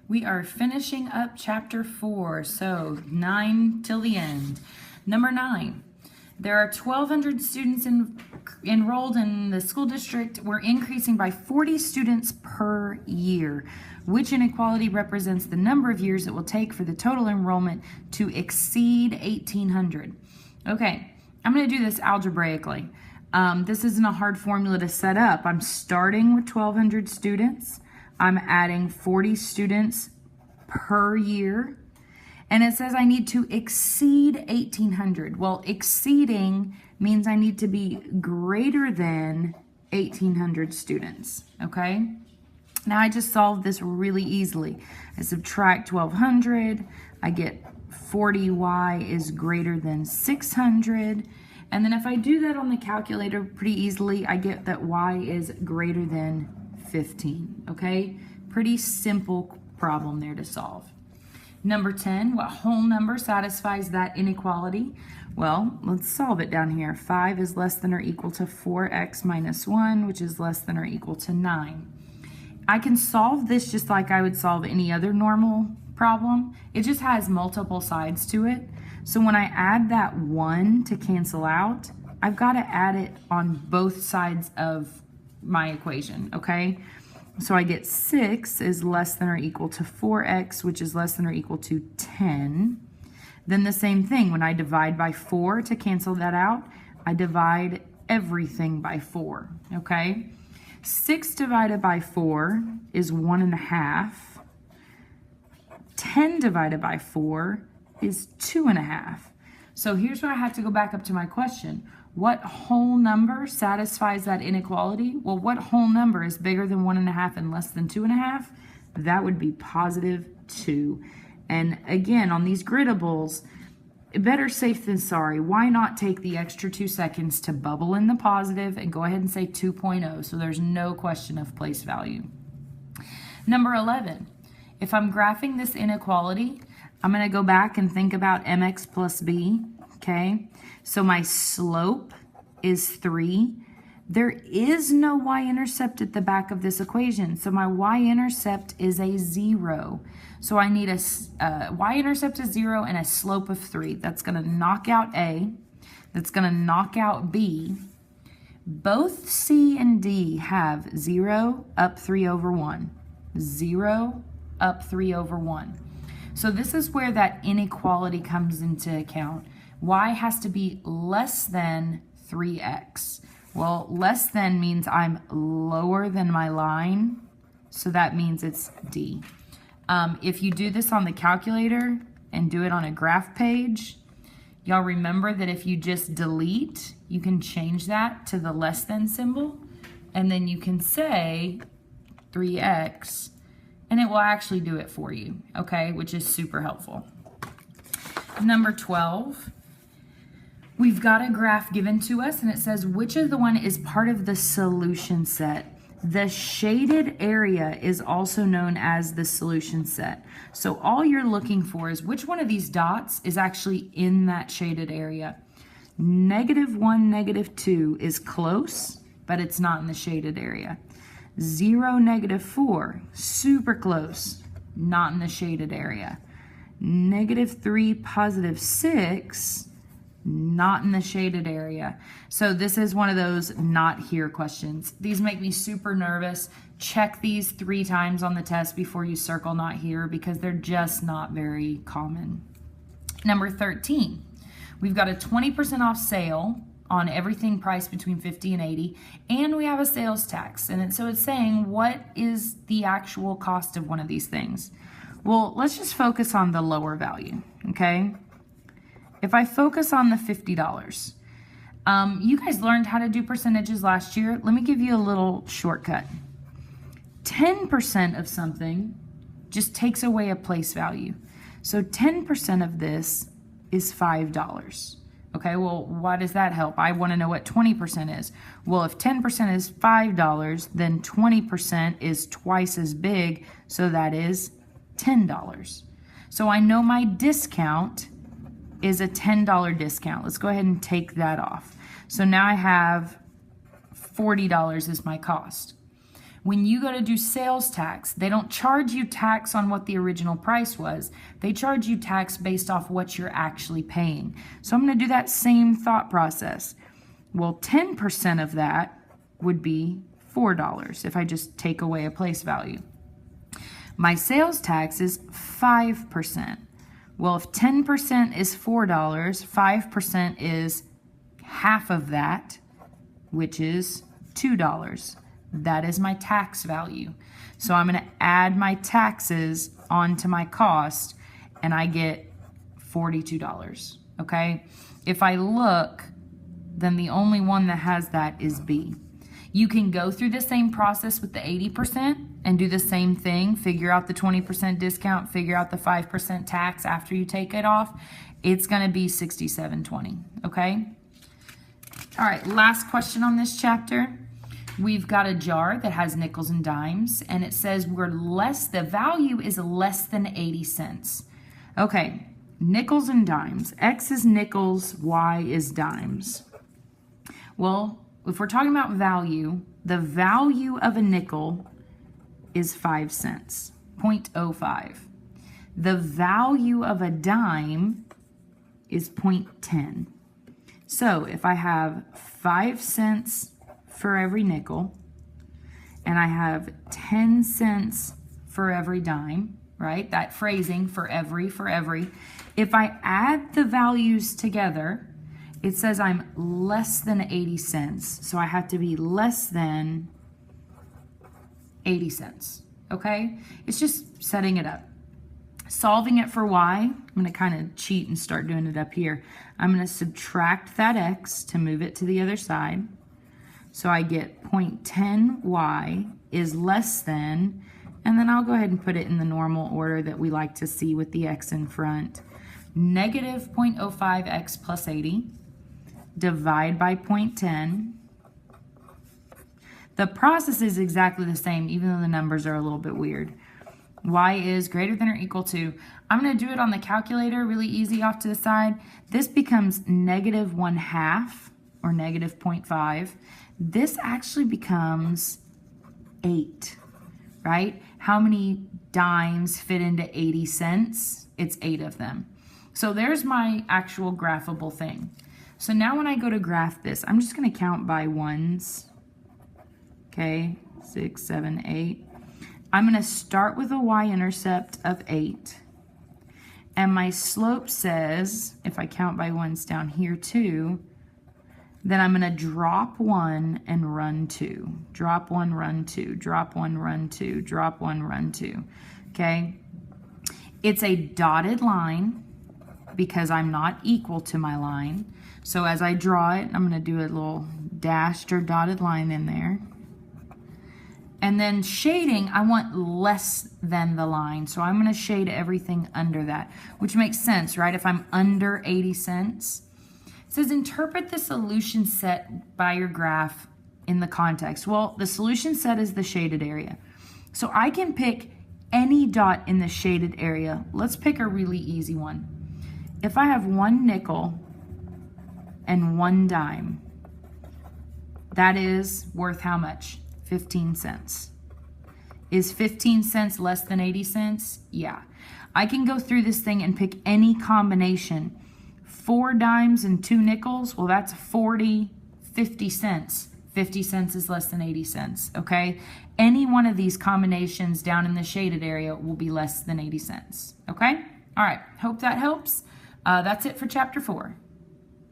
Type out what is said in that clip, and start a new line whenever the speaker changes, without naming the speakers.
We are finishing up chapter 4, so 9 till the end. Number 9, there are 1,200 students enrolled in the school district. We're increasing by 40 students per year. Which inequality represents the number of years it will take for the total enrollment to exceed 1,800? Okay, I'm going to do this algebraically. This isn't a hard formula to set up. I'm starting with 1,200 students. I'm adding 40 students per year. And it says I need to exceed 1,800. Well, exceeding means I need to be greater than 1,800 students, okay? Now I just solved this really easily. I subtract 1,200. I get 40y is greater than 600. And then if I do that on the calculator pretty easily, I get that y is greater than 15, okay? Pretty simple problem there to solve. Number 10, what whole number satisfies that inequality? Well, let's solve it down here. 5 is less than or equal to 4x minus 1, which is less than or equal to 9. I can solve this just like I would solve any other normal problem. It just has multiple sides to it. So when I add that 1 to cancel out, I've got to add it on both sides of my equation, okay? So I get 6 is less than or equal to 4x, which is less than or equal to 10. Then the same thing, when I divide by 4 to cancel that out, I divide everything by 4, okay? 6 divided by 4 is 1.5. 10 divided by 4 is 2.5. So here's where I have to go back up to my question. What whole number satisfies that inequality? Well, what whole number is bigger than 1.5 and less than 2.5? That would be positive 2. And again, on these gridables, better safe than sorry. Why not take the extra 2 seconds to bubble in the positive and go ahead and say 2.0 so there's no question of place value. Number 11, if I'm graphing this inequality, I'm going to go back and think about mx plus b, okay? So my slope is 3. There is no y-intercept at the back of this equation, so my y-intercept is a 0. So I need a y-intercept is 0 and a slope of 3. That's going to knock out a. That's going to knock out b. Both c and d have 0 up 3 over 1. 0 up 3 over 1. So this is where that inequality comes into account. Y has to be less than 3x. Well, less than means I'm lower than my line, so that means it's D. If you do this on the calculator and do it on a graph page, y'all remember that if you just delete, you can change that to the less than symbol, and then you can say 3x, and it will actually do it for you, okay, which is super helpful. Number 12. We've got a graph given to us and it says which of the one is part of the solution set. The shaded area is also known as the solution set. So all you're looking for is which one of these dots is actually in that shaded area. -1, -2 is close, but it's not in the shaded area. 0, -4, super close, not in the shaded area. -3, +6, not in the shaded area. So this is one of those not here questions. These make me super nervous. Check these 3 times on the test before you circle not here because they're just not very common. Number 13, we've got a 20% off sale on everything priced between 50 and 80, and we have a sales tax. And so it's saying what is the actual cost of one of these things? Well, let's just focus on the lower value, okay? If I focus on the $50, you guys learned how to do percentages last year. Let me give you a little shortcut. 10% of something just takes away a place value. So 10% of this is $5. Okay, well, why does that help? I want to know what 20% is. Well, if 10% is $5, then 20% is twice as big, so that is $10. So I know my discount is a $10 discount. Let's go ahead and take that off. So now I have $40 is my cost. When you go to do sales tax, they don't charge you tax on what the original price was. They charge you tax based off what you're actually paying. So I'm going to do that same thought process. Well, 10% of that would be $4 if I just take away a place value. My sales tax is 5%. Well, if 10% is $4, 5% is half of that, which is $2. That is my tax value. So I'm going to add my taxes onto my cost, and I get $42, okay? If I look, then the only one that has that is B. You can go through the same process with the 80% and do the same thing, figure out the 20% discount, figure out the 5% tax after you take it off. It's going to be $67.20, okay? All right, last question on this chapter. We've got a jar that has nickels and dimes, and it says the value is less than 80 cents. Okay, nickels and dimes. X is nickels, Y is dimes. Well, if we're talking about value, the value of a nickel is 5 cents, 0.05. The value of a dime is 0.10. So if I have 5 cents for every nickel, and I have 10 cents for every dime, right? That phrasing, for every. If I add the values together, it says I'm less than 80 cents. So I have to be less than 80 cents, okay? It's just setting it up. Solving it for y, I'm going to kind of cheat and start doing it up here. I'm going to subtract that x to move it to the other side. So I get 0.10y is less than, and then I'll go ahead and put it in the normal order that we like to see with the x in front. Negative 0.05x plus 80, divide by 0.10. The process is exactly the same, even though the numbers are a little bit weird. Y is greater than or equal to, I'm going to do it on the calculator, really easy off to the side. This becomes negative 1/2, or negative 0.5. This actually becomes 8, right? How many dimes fit into 80 cents? It's 8 of them. So there's my actual graphable thing. So now when I go to graph this, I'm just going to count by ones. Okay, 6, 7, 8. I'm going to start with a y-intercept of 8. And my slope says, if I count by ones down here too, then I'm going to drop 1 and run 2. Drop 1, run 2. Drop 1, run 2. Drop 1, run 2. Okay? It's a dotted line because I'm not equal to my line. So as I draw it, I'm going to do a little dashed or dotted line in there. And then shading, I want less than the line. So I'm going to shade everything under that, which makes sense, right? If I'm under 80 cents. It says interpret the solution set by your graph in the context. Well, the solution set is the shaded area. So I can pick any dot in the shaded area. Let's pick a really easy one. If I have 1 nickel and 1 dime, that is worth how much? 15 cents. Is 15 cents less than 80 cents? Yeah. I can go through this thing and pick any combination. 4 dimes and 2 nickels, well, that's 40, 50 cents. 50 cents is less than 80 cents, okay? Any one of these combinations down in the shaded area will be less than 80 cents, okay? All right, hope that helps. That's it for chapter 4.